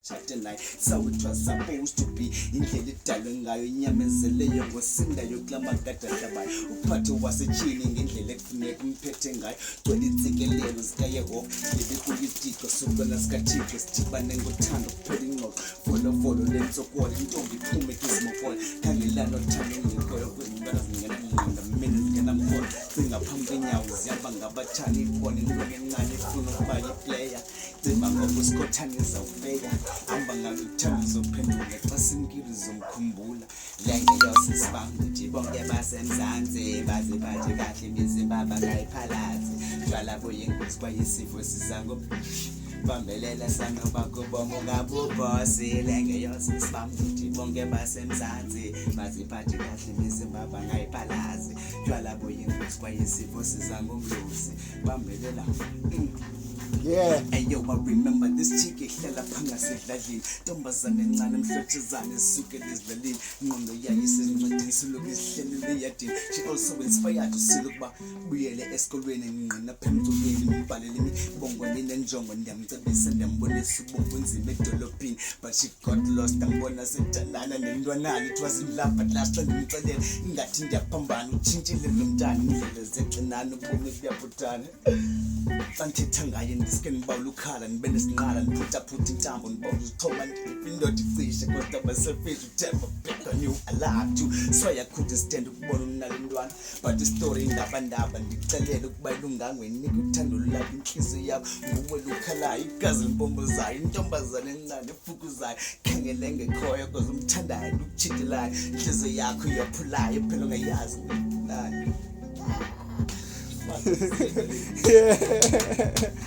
ngithathe naye. So it was supposed to be indlela edalwe ngayo inyamezeleyo ngosindayo kulamakadadabayo. Uphathe wasetyhini ngendlela ekufuneka umphethe ngayo. Gcwele intsikelelo zikaYehova lebepolitiko sokubona sikaThixo sidibane ngothando kuphela ingxoxo. Volovolo lentsokolo intombi iphume kwizimofola. Khangelana othando ngekhoyo kwezingane zingenamngqondo mina zingenamkhono. Cinga phambi kwenyawo zihamba ngabatshali ibone ingqondo encane efuna ukuba yiplayer. Cimba ngoba usikhothane izawufeya. Hamba ngalo uthando uzophendula xa simkile uzomkhumbula. Lenge yosisibanga ukuthi bonke basemzansi baziphathe kahle imizimba bangayiphalazi. Jwala buyingozi kwayisifo sizango bambelela sanoba kubonga ungabubosi. Lenge yosisibanga ukuthi bonke basemzansi baziphathe kahle imizimba bangayiphalazi. Jwala buyingozi kwayisifo sizango umlosi bambelela. Yeah. And yo, I remember this chick ihlala phangasedladlini. Ntombazane encane emhlotshezane esukela ezidlalini. Ingqondo yayo isencedini siloku isihlelele eyadini. She also inspired usile ukuba buyele esikolweni ngqina phemculweni mbhalele imibongo nenjongo. Ndiyamcebisa ndiyambonisa ubunzima edolophini, but she got lost. Angibona sethandana nentwanana. It was in love but last time ngimxelela ingathi ndiyaphambana. Utshintshile lo mntana indlela zecinana ubume buyabuthana. Xa ndithetha ngaye ndiske ndibawula ukhala ndibe nesinqala ndiphuthaphutha intambo ndibawula uzixhoma indoda icishe kodwa Abasetyhini uthemba Mpehlo knew I loved you. So I couldn't stand ukubona unalo ntwana, but istory indabandaba ndikuxelela ukuba ilunganga wenika uthando lwakho inhliziyo yakho nguwe lukhalayo igazi limpombozayo intombazane encane efukuzayo khangele ngekhoyo cause umthandayo ukutshitelayo inhliziyo yakho iyaphulayo phela ungayazi nani. Yeah.